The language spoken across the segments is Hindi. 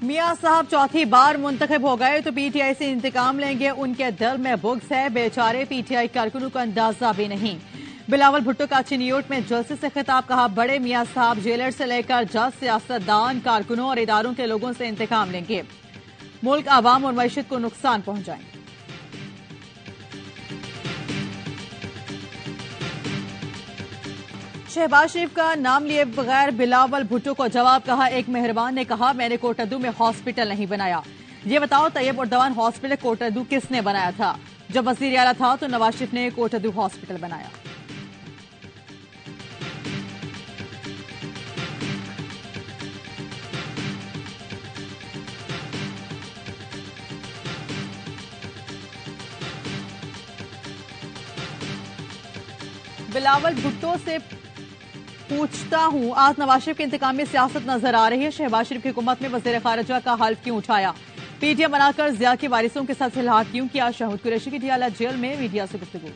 मियां साहब चौथी बार मुंतखब हो गए तो पीटीआई से इंतकाम लेंगे, उनके दिल में बुग़्ज़ है। बेचारे पीटीआई कारकुनों को अंदाजा भी नहीं। बिलावल भुट्टो का चिन्योट में जलसे से खिताब, कहा बड़े मियां साहब जेलर से लेकर जज, सियासतदान, कारकुनों और इदारों के लोगों से इंतकाम लेंगे, मुल्क, आवाम और मईशत को नुकसान पहुंचाएंगे। शहबाज शरीफ का नाम लिए बगैर बिलावल भुट्टो को जवाब, कहा एक मेहरबान ने कहा मैंने कोटद्दू में हॉस्पिटल नहीं बनाया। ये बताओ तैयब उर्दवान हॉस्पिटल कोटद्दू किसने बनाया था? जब वजीर आला था तो नवाज शरीफ ने कोटद्दू हॉस्पिटल बनाया। बिलावल भुट्टो से पूछता हूं, आज नवाज शरीफ के इंतकाम में सियासत नजर आ रही है। शहबाज शरीफ की हुकूमत में वजीर खारजा का हल्फ क्यों उठाया? पीटीएम बनाकर जिया के वारिसों के साथ फिलहाल क्यों किया? शाहिद कुरैशी की डियाला जेल में मीडिया से गुफ्तगू।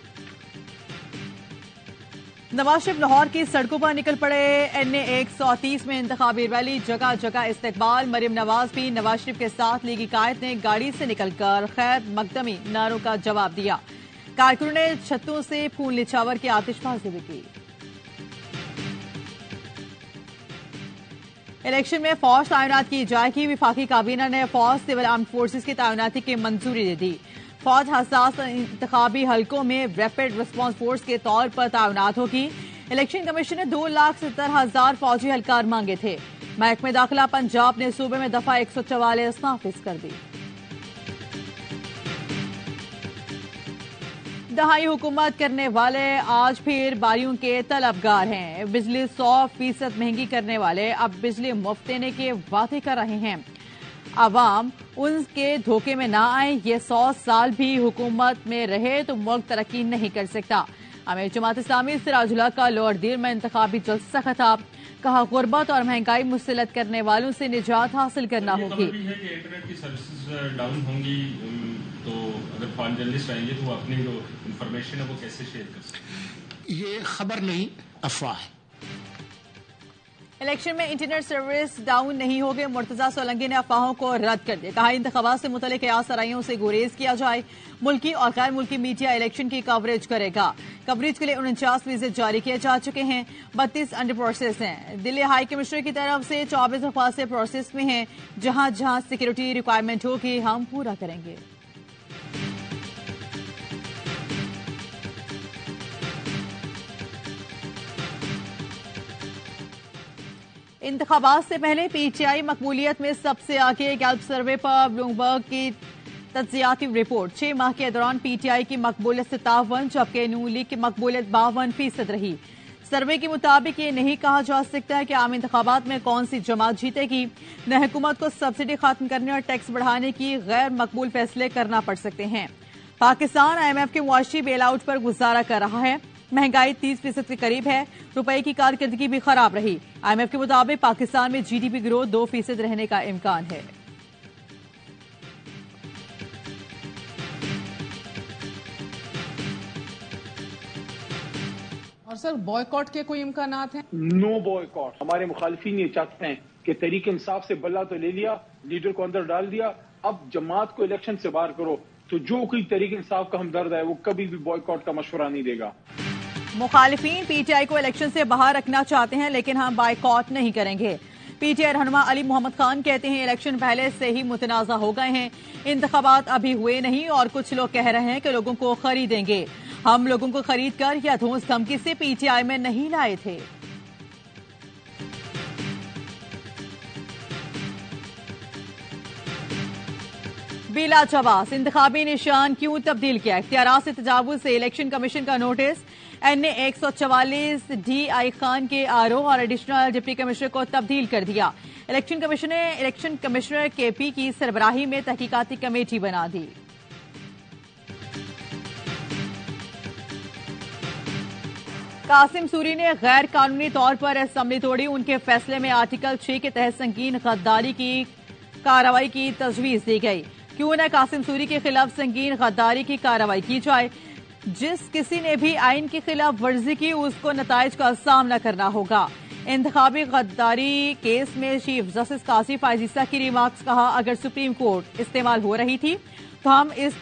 नवाज शरीफ लाहौर की सड़कों पर निकल पड़े। NA 130 में इंतखाबी रैली, जगह जगह इस्तकबाल। मरियम नवाज भी नवाज शरीफ के साथ लीगी कायद ने गाड़ी से निकलकर खैर मकदमी नारों का जवाब दिया। कारकुनों ने छतों से फूल निछावर की आतिशबाजी भी की। इलेक्शन में फौज तैनात की जाएगी। विफाकी काबीना ने फौज, सिविल आर्म फोर्सेज की तैनाती की मंजूरी दे दी। फौज हसास इंतखाबी हलकों में रैपिड रिस्पांस फोर्स के तौर पर तैनात होगी। इलेक्शन कमीशन ने 2,70,000 फौजी एहलकार मांगे थे। महकमे दाखिला पंजाब ने सूबे में दफा 144 नाफिज कर दी। दहाई हुकूमत करने वाले आज फिर बारियों के तलबगार हैं। बिजली 100% महंगी करने वाले अब बिजली मुफ्त देने के वादे कर रहे हैं। आवाम उनके धोखे में ना आए। ये 100 साल भी हुकूमत में रहे तो मुल्क तरक्की नहीं कर सकता। अमीर जमात इस्लामी सिराजुल्लाह का लोअर दिल में इंतखाबी जलसे से खिताब, कहा गुर्बत और महंगाई मुसलत करने वालों से निजात हासिल करना होगी। इंटरनेट की सर्विसेज डाउन होंगी तो अगर फॉरेन जर्नलिस्ट आएंगे तो वो अपनी जो इंफॉर्मेशन है वो कैसे शेयर कर सकते? ये खबर नहीं, अफवाह है। इलेक्शन में इंटरनेट सर्विस डाउन नहीं होगी। मुर्तजा सोलंकी ने अफवाहों को रद्द कर दिया, कहा इंतखाबात से मुतल्लिक आसराइयों से गुरेज किया जाए। मुल्की और गैर मुल्की मीडिया इलेक्शन की कवरेज करेगा। कवरेज के लिए 49 वीजे जारी किए जा चुके हैं, 32 अंडर प्रोसेस हैं। दिल्ली हाई कमिश्नर की तरफ से 24 दरख्वास्तें प्रोसेस में हैं। जहां जहां सिक्योरिटी रिक्वायरमेंट होगी हम पूरा करेंगे। इंतखाबात से पहले पीटीआई मकबूलियत में सबसे आगे। गैल्प सर्वे पर ब्लूमबर्ग की तज्जियाती रिपोर्ट, 6 माह के दौरान पीटीआई की मकबूलियत 57 जबकि नून लीग की मकबूलियत 52% रही। सर्वे के मुताबिक ये नहीं कहा जा सकता है कि आम इंतखाबात में कौन सी जमात जीतेगी। न हुकूमत को सब्सिडी खत्म करने और टैक्स बढ़ाने की गैर मकबूल फैसले करना पड़ सकते हैं। पाकिस्तान IMF के मुआशी बेल आउट पर गुजारा कर रहा है। महंगाई 30% के करीब है। रुपए की कारकर्दगी भी खराब रही। IMF के मुताबिक पाकिस्तान में GDP ग्रोथ 2% रहने का इम्कान है। और सर बॉयकॉट के कोई इम्कानात हैं? No boycott. हमारे मुखालिफिन ये चाहते हैं कि तहरीक इंसाफ से बल्ला तो ले लिया, लीडर को अंदर डाल दिया, अब जमात को इलेक्शन से बाहर करो। तो जो कोई तहरीक इंसाफ का हमदर्द है वो कभी भी बॉयकॉट का मशवरा नहीं देगा। मुखालिफिन पीटीआई को इलेक्शन से बाहर रखना चाहते हैं लेकिन हम बायकॉट नहीं करेंगे। पीटीआई रहनुमा अली मोहम्मद खान कहते हैं इलेक्शन पहले से ही मुतनाज़ा हो गए हैं, इंतखाबात अभी हुए नहीं और कुछ लोग कह रहे हैं कि लोगों को खरीदेंगे। हम लोगों को खरीद कर या धौंस धमकी से पीटीआई में नहीं लाए थे। बिला जवाब इंतखाबी निशान क्यों तब्दील किया? इख्तियारात से तजावुज से इलेक्शन कमीशन का नोटिस। NA 144 DI खान के RO और एडिशनल डिप्टी कमिश्नर को तब्दील कर दिया। इलेक्शन कमीशन ने इलेक्शन कमिश्नर KP की सरबराही में तहकीकाती कमेटी बना दी। कासिम सूरी ने गैर कानूनी तौर पर असेंबली तोड़ी। उनके फैसले में आर्टिकल 6 के तहत संगीन गद्दारी की कार्रवाई की तजवीज दी गई। क्यों न कासिम सूरी के खिलाफ संगीन गद्दारी की कार्रवाई की जाए। जिस किसी ने भी आइन की खिलाफ वर्जी की उसको नताइज का सामना करना होगा। इंतखाबी गद्दारी केस में चीफ जस्टिस कासिफ आजीजा की रिमार्क्स, कहा अगर सुप्रीम कोर्ट इस्तेमाल हो रही थी तो हम इस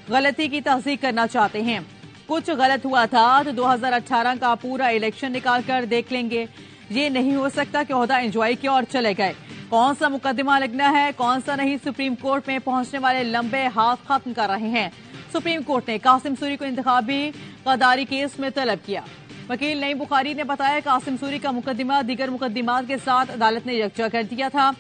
गलती की तहसीक करना चाहते हैं। कुछ गलत हुआ था तो 2018 का पूरा इलेक्शन निकाल कर देख लेंगे। ये नहीं हो सकता कि ओहदा एंजॉय किया और चले गए। कौन सा मुकदमा लगना है कौन सा नहीं, सुप्रीम कोर्ट में पहुंचने वाले लंबे हाथ खत्म कर रहे हैं। सुप्रीम कोर्ट ने कासिम सूरी को इंतखाबी गद्दारी केस में तलब किया। वकील नईम बुखारी ने बताया कासिम सूरी का मुकदमा दीगर मुकदमात के साथ अदालत ने यकजा कर दिया था।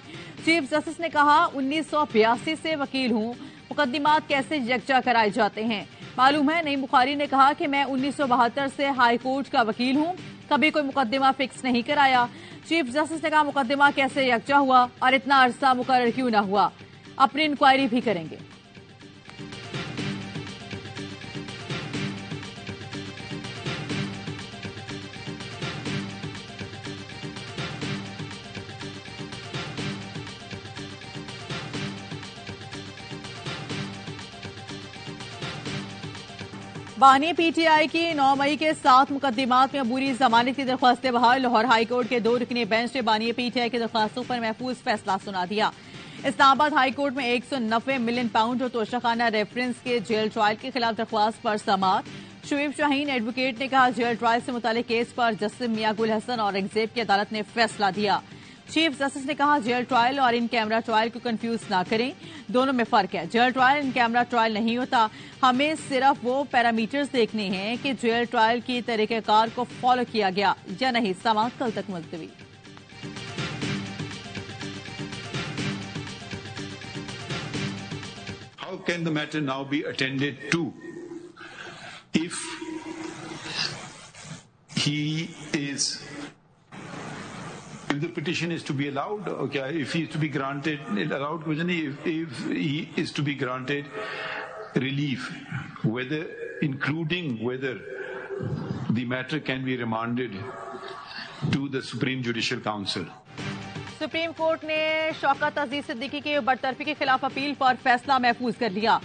चीफ जस्टिस ने कहा 1982 से वकील हूं, मुकदमात कैसे यकजा कराए जाते हैं मालूम है। नईम बुखारी ने कहा कि मैं 1972 से हाई कोर्ट का वकील हूं, कभी कोई मुकदमा फिक्स नहीं कराया। चीफ जस्टिस ने कहा मुकदमा कैसे यकजा हुआ और इतना अरसा मुकर्रर क्यों न हुआ, अपनी इंक्वायरी भी करेंगे। बानी पीटीआई की 9 मई के 7 मुकदमात में अबूरी जमानत की दरख्वास्तें बहाल। लाहौर हाईकोर्ट के 2 रुकनी बेंच ने बानी पीटीआई की दरख्वास्तों पर महफूज फैसला सुना दिया। इस्लामाबाद हाईकोर्ट में 190 मिलियन पाउंड और तोशाखाना रेफरेंस के जेल ट्रायल के खिलाफ दरख्वास्त पर समाअत। शुएब शाहीन एडवोकेट ने कहा जेल ट्रायल से मुतालिक केस पर जस्टिस मियां गुल हसन और औरंगजेब की अदालत ने फैसला दिया। चीफ जस्टिस ने कहा जेल ट्रायल और इन कैमरा ट्रायल को कंफ्यूज ना करें, दोनों में फर्क है। Jail trial in camera trial नहीं होता, हमें सिर्फ वो पैरामीटर्स देखने हैं कि जेल ट्रायल की तरीकेकार को फॉलो किया गया या नहीं। समाअत कल तक मुलतवी। How can the matter now be attended to if if the petition is to be allowed, okay, if he is to be granted, allowed, if he is to be granted relief, whether, including whether the matter can be remanded to the Supreme Judicial Council. Supreme court ने शौकत अजीज सिद्दीकी की बरतरफी के खिलाफ अपील पर फैसला महफूज कर लिया।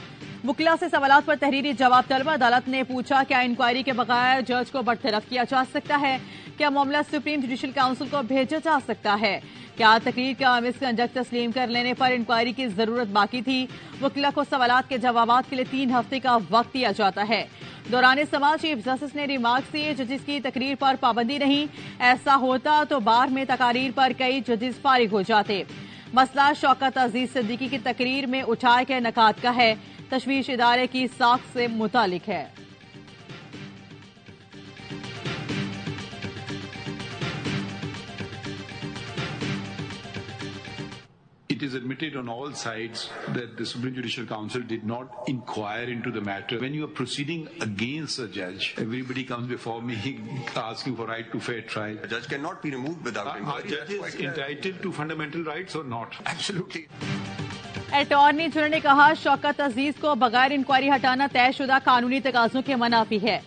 मुखला से सवालात पर तहरीरी जवाब तलब। अदालत ने पूछा क्या इंक्वायरी के बगैर जज को बरतरफ किया जा सकता है, क्या मामला सुप्रीम जुडिशल काउंसिल को भेजा जा सकता है, क्या तकरीर का मिसकंडक्ट तस्लीम कर लेने पर इंक्वायरी की जरूरत बाकी थी। वकीला को सवालात के जवाबात के लिए 3 हफ्ते का वक्त दिया जाता है। दौरान समाज चीफ जस्टिस ने रिमार्क्स दिए जजिस की तकरीर पर पाबंदी नहीं, ऐसा होता तो बार में तकारीर पर कई जजिस फारिग हो जाते। मसला शौकत अजीज सिद्दीकी की तकरीर में उठाए गए नकात का है, तशवीश इदारे की साख से मुतालिक है। It is admitted on all sides that the Supreme Judicial Council did not inquire into the matter. When you are proceeding against a judge, everybody comes before me asking for right to fair trial. A judge cannot be removed without inquiry. Are judges entitled to fundamental rights or not? Absolutely. Attorney general ने कहा शौकत अजीज को बगैर इंक्वायरी हटाना तयशुदा कानूनी तकाजों के मनाफी है।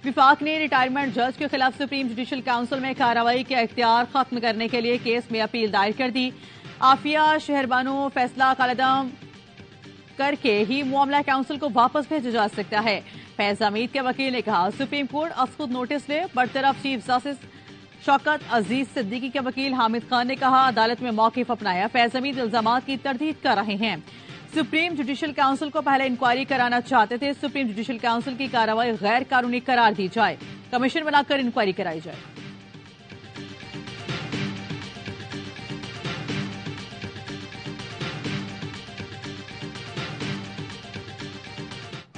विफाक ने रिटायरमेंट जज के खिलाफ सुप्रीम जुडिशल काउंसिल में कार्रवाई के इख्तियार खत्म करने के लिए केस में अपील दायर कर दी। आफिया शहरबानो फैसला कलदम करके ही मामला काउंसिल को वापस भेजा जा सकता है। फैज हमीद के वकील ने कहा सुप्रीम कोर्ट असखुद नोटिस ले। बरतरफ चीफ जस्टिस शौकत अजीज सिद्दीकी के वकील हामिद खान ने कहा अदालत में मौकिफ अपनाया। फैज हमीद इल्जामात की तरदीद कर रहे हैं। सुप्रीम जुडिशल काउंसिल को पहले इंक्वायरी कराना चाहते थे। सुप्रीम जुडिशल काउंसिल की कार्रवाई गैर कानूनी करार दी जाए, कमीशन बनाकर इंक्वायरी कराई जाए।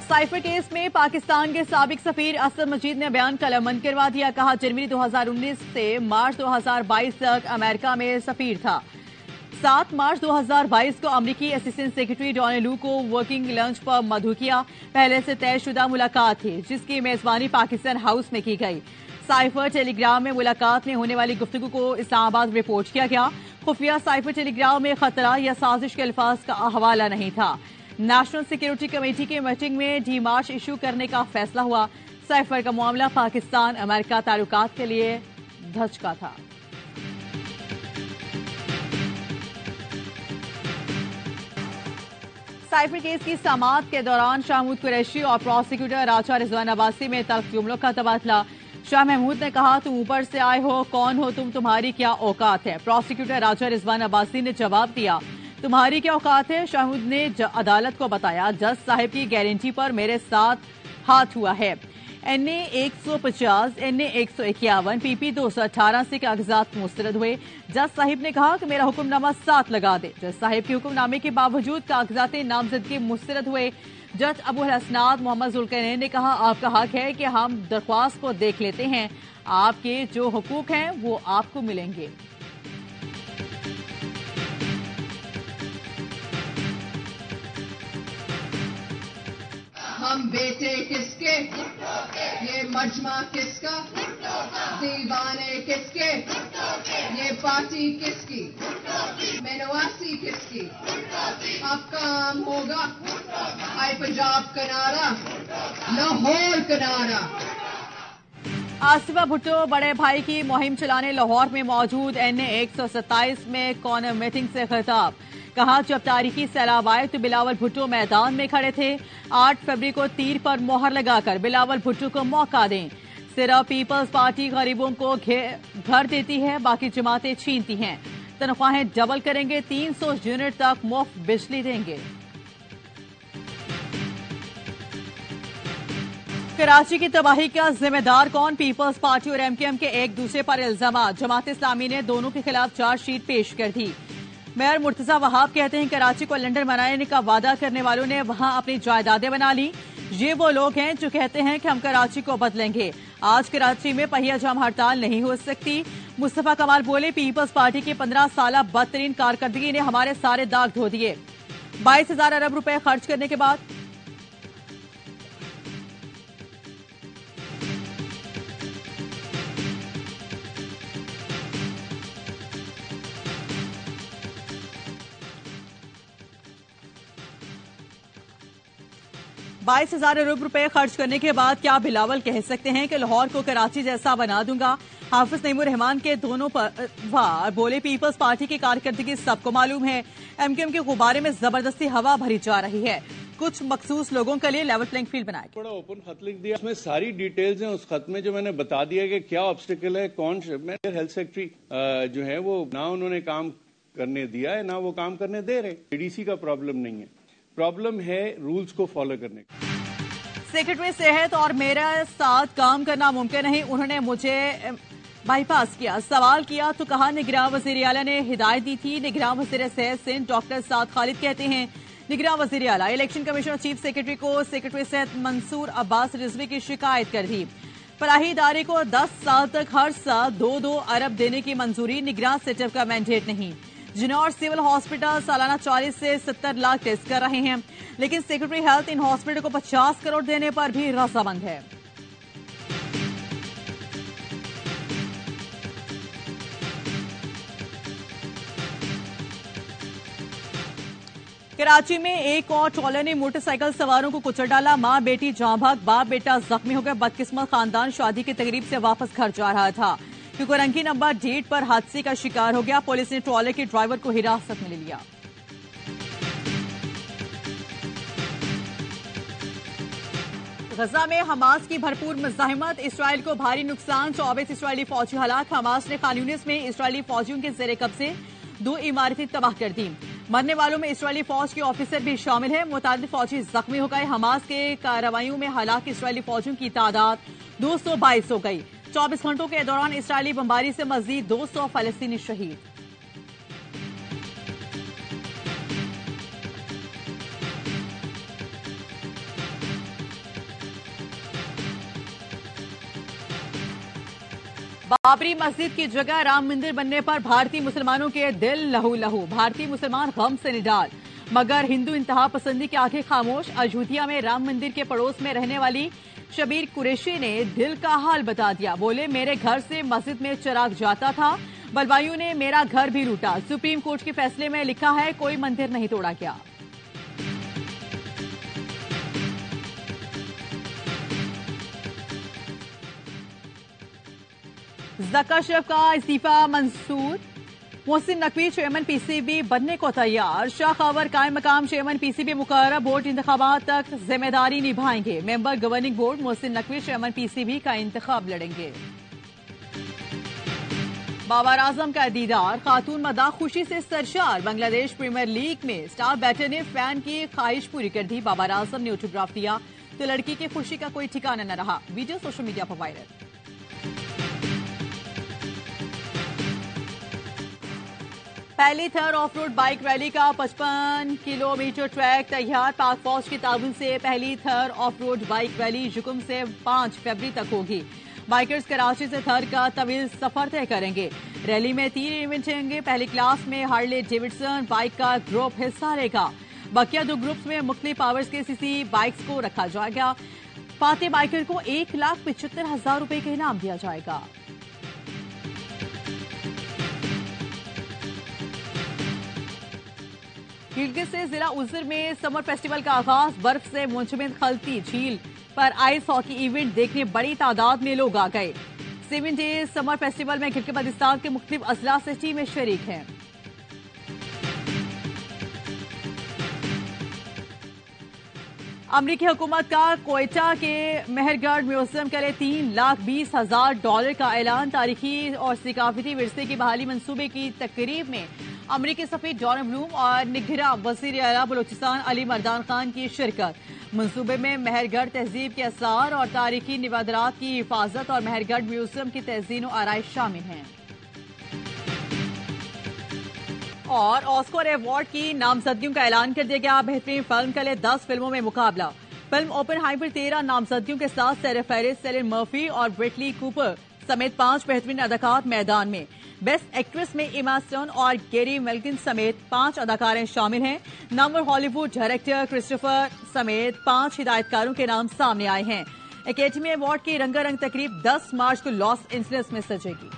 साइफर केस में पाकिस्तान के साबिक सफीर असद मजीद ने बयान कलमबंद करवा दिया। कहा जनवरी 2019 से मार्च 2022 तक अमेरिका में सफीर था। 7 मार्च 2022 को अमरीकी असिस्टेंट सेक्रेटरी डॉनी लू को वर्किंग लंच पर मधु किया। पहले से तयशुदा मुलाकात थी जिसकी मेजबानी पाकिस्तान हाउस में की गई। साइफर टेलीग्राम में मुलाकात में होने वाली गुफ्तगू को इस्लामाबाद रिपोर्ट किया गया। खुफिया साइफर टेलीग्राम में खतरा या साजिश के अल्फाज का हवाला नहीं था। नेशनल सिक्योरिटी कमेटी की मीटिंग में डीमार्च इशू करने का फैसला हुआ। साइफर का मामला पाकिस्तान अमेरिका ताल्लुकात के लिए धचका था। साइफर केस की समाअत के दौरान शाहमूद कुरैशी और प्रोसिक्यूटर राजा रिजवान अब्बासी में तल्ख जुमलों का तबादला। शाह महमूद ने कहा, तुम ऊपर से आए हो, कौन हो तुम, तुम्हारी क्या औकात है। प्रोसिक्यूटर राजा रिजवान अब्बासी ने जवाब दिया, तुम्हारी क्या औकात है। शाह महमूद ने अदालत को बताया, जज साहिब की गारंटी पर मेरे साथ हाथ हुआ है। NA 150, NA 151, PP 218 से कागजात मुस्तरद हुए। जज साहिब ने कहा कि मेरा हुक्मनामा साथ लगा दे। जज साहिब के हुक्मनामे के बावजूद कागजात नामजदगी मुस्तरद हुए। जज अबुल हसनात मोहम्मद जुल्करनैन ने कहा, आपका हक है कि हम दरख्वास्त को देख लेते हैं, आपके जो हुकूक हैं वो आपको मिलेंगे। हम बेटे किसके, ये मजमा किसका, दीवाने किसके, ये पार्टी किसकी, मेनवासी किसकी, अब काम होगा हाई पंजाब किनारा, लाहौर किनारा। आसिफा भुट्टो बड़े भाई की मुहिम चलाने लाहौर में मौजूद। NA 127 में कॉर्नर मीटिंग से खिताब, कहा जब तारीखी सैलाब आए तो बिलावल भुट्टो मैदान में खड़े थे। 8 फरवरी को तीर पर मोहर लगाकर बिलावल भुट्टो को मौका दें। सिर्फ पीपल्स पार्टी गरीबों को घर देती है, बाकी जमातें छीनती हैं। तनख्वाहें डबल करेंगे, 300 यूनिट तक मुफ्त बिजली देंगे। कराची की तबाही का जिम्मेदार कौन, पीपल्स पार्टी और MKM के एक दूसरे पर इल्जाम। जमात इस्लामी ने दोनों के खिलाफ चार्जशीट पेश कर दी। मेयर मुर्तजा वहाब कहते हैं, कराची को लंदन बनाने का वादा करने वालों ने वहां अपनी जायदादें बना ली। ये वो लोग हैं जो कहते हैं कि हम कराची को बदलेंगे। आज कराची में पहिया जाम हड़ताल नहीं हो सकती। मुस्तफा कमाल बोले, पीपल्स पार्टी की 15 साल बदतरीन कारकर्दगी ने हमारे सारे दाग धो दिए। 22,000 अरब रुपए खर्च करने के बाद ₹22,000 रुपए खर्च करने के बाद क्या बिलावल कह सकते हैं कि लाहौर को कराची जैसा बना दूंगा। हाफिज नईमुर रहमान के दोनों पर वार बोले, पीपल्स पार्टी की कारकर्दगी सबको मालूम है। MKM के गुब्बारे में जबरदस्ती हवा भरी जा रही है। कुछ मखसूस लोगों के लिए लेवल प्लेइंग फील्ड बनाया। बड़ा ओपन खत लिख दिया, उसमें सारी डिटेल्स हैं। उस खत में जो मैंने बता दिया कि क्या ऑब्स्टिकल है, कौन हेल्थ सेक्रेटरी जो है वो ना उन्होंने काम करने दिया है, ना वो काम करने दे रहे। ADC का प्रॉब्लम नहीं है, प्रॉब्लम है रूल्स को फॉलो करने का। सेक्रेटरी सेहत और मेरे साथ काम करना मुमकिन नहीं, उन्होंने मुझे बाईपास किया। सवाल किया तो कहा निगरान वजीर आला ने हिदायत दी थी। निगरान वजीर सेहत सिंध डॉक्टर साद खालिद कहते हैं, निगरान वजीर आला इलेक्शन कमीशनर चीफ सेक्रेटरी को सेक्रेटरी सेहत मंसूर अब्बास रिजवी की शिकायत कर दी। फलाही इदारे को 10 साल तक हर साल 2-2 अरब देने की मंजूरी, निगरान सेटअप का मैंडेट नहीं। जिनौर सिविल हॉस्पिटल सालाना 40 से 70 लाख टेस्ट कर रहे हैं, लेकिन सेक्रेटरी हेल्थ इन हॉस्पिटल को 50 करोड़ देने पर भी रजामंद है। कराची में एक और ट्रॉलर ने मोटरसाइकिल सवारों को कुचल डाला। मां बेटी जां भाग, बाप बेटा जख्मी हो गए। बदकिस्मत खानदान शादी की तकरीब से वापस घर जा रहा था, क्योंकि रंगी नंबर डेट पर हादसे का शिकार हो गया। पुलिस ने ट्रॉलर के ड्राइवर को हिरासत में ले लिया। गजा में हमास की भरपूर मुजाहिमत, इसराइल को भारी नुकसान, 24 इसराइली फौजी हलाक। हमास ने खान यूनिस में इसराइली फौजियों के जेर कब्जे 2 इमारतें तबाह कर दी। मरने वालों में इसराइली फौज के ऑफिसर भी शामिल है। मुतादिद फौजी जख्मी हो गए। हमास के कार्रवाइयों में हलाक इसराइली फौजियों की तादाद 222 हो गई। 24 घंटों के दौरान इसराइली बमबारी से मजीद 200 फलस्तीनी शहीद। बाबरी मस्जिद की जगह राम मंदिर बनने पर भारतीय मुसलमानों के दिल लहू लहू। भारतीय मुसलमान गम से निडाल, मगर हिंदू इंतहा पसंदी के आगे खामोश। अयोध्या में राम मंदिर के पड़ोस में रहने वाली शबीर कुरैशी ने दिल का हाल बता दिया। बोले, मेरे घर से मस्जिद में चिराग जाता था, बलवाइयों ने मेरा घर भी लूटा। सुप्रीम कोर्ट के फैसले में लिखा है कोई मंदिर नहीं तोड़ा गया। ज़का शेफ का इस्तीफा मंजूर, मोहसिन नकवी चेयरमैन पीसीबी बनने को तैयार। शाह खबर कायम मकाम चेयरमैन पीसीबी मुकर्रर, बोर्ड इंतखाबात तक जिम्मेदारी निभाएंगे। Member governing board Mohsin Naqvi chairman PCB का इंतखाब लड़ेंगे। बाबर आजम का दीदार, खातून मदा खुशी से सरशार। बांग्लादेश प्रीमियर लीग में स्टार बैटर ने फैन की ख्वाहिश पूरी कर दी। बाबर आजम ने ऑटोग्राफ दिया तो लड़की की खुशी का कोई ठिकाना न रहा। वीडियो सोशल मीडिया पर वायरल। पहली थर ऑफ रोड बाइक रैली का 55 किलोमीटर ट्रैक तैयार। पाक फौज की ताउन से पहली थर ऑफ रोड बाइक रैली जुकुम से 5 फरवरी तक होगी। बाइकर्स कराची से थर का तवील सफर तय करेंगे। रैली में 3 इवेंट होंगे। पहली क्लास में हार्ले डेविडसन बाइक का ग्रुप हिस्सा लेगा। बकिया 2 ग्रुप्स में मुख्तलिफ पावर्स के सीसी बाइक्स को रखा जाएगा। फाते बाइकर को 1,75,000 रुपए का इनाम दिया जाएगा। गिलगित से जिला उज़र में समर फेस्टिवल का आगाज। बर्फ से मुंजमद खलती झील पर आइस हॉकी इवेंट देखने बड़ी तादाद में लोग आ गए। 7 डेज समर फेस्टिवल में गिलगित बल्तिस्तान के मुख्तलिफ अजला से टीमें शरीक हैं। अमरीकी हुकूमत का कोयटा के मेहरगढ़ म्यूजियम के लिए $3,20,000 का ऐलान। तारीखी और सकाफती विरसे की बहाली मंसूबे की तकरीब में अमरीकी सफीर जॉन ब्लूम और निगरां वज़ीर आला बलूचिस्तान अली मर्दान खान की शिरकत। मंसूबे में मेहरगढ़ तहजीब के असरार और तारीखी निवादरात की हिफाजत और मेहरगढ़ म्यूजियम की तहजीन और आराइश शामिल हैं। और ऑस्कर अवार्ड की नामजदगियों का ऐलान कर दिया गया। बेहतरीन फिल्म के लिए 10 फिल्मों में मुकाबला। फिल्म ओपेनहाइमर 13 नामजदगियों के साथ सारा फेरिस, सेलिन मर्फी और ब्रेटली कूपर समेत 5 बेहतरीन अदाकार मैदान में। बेस्ट एक्ट्रेस में एमा स्टोन और गैरी मेल्किन समेत 5 अदाकारें शामिल हैं। नामवर हॉलीवुड डायरेक्टर क्रिस्टोफर समेत 5 हिदायतकारों के नाम सामने आए हैं। एकेडमी अवार्ड की रंगारंग तकरीब 10 मार्च को लॉस एंजलिस में सजेगी।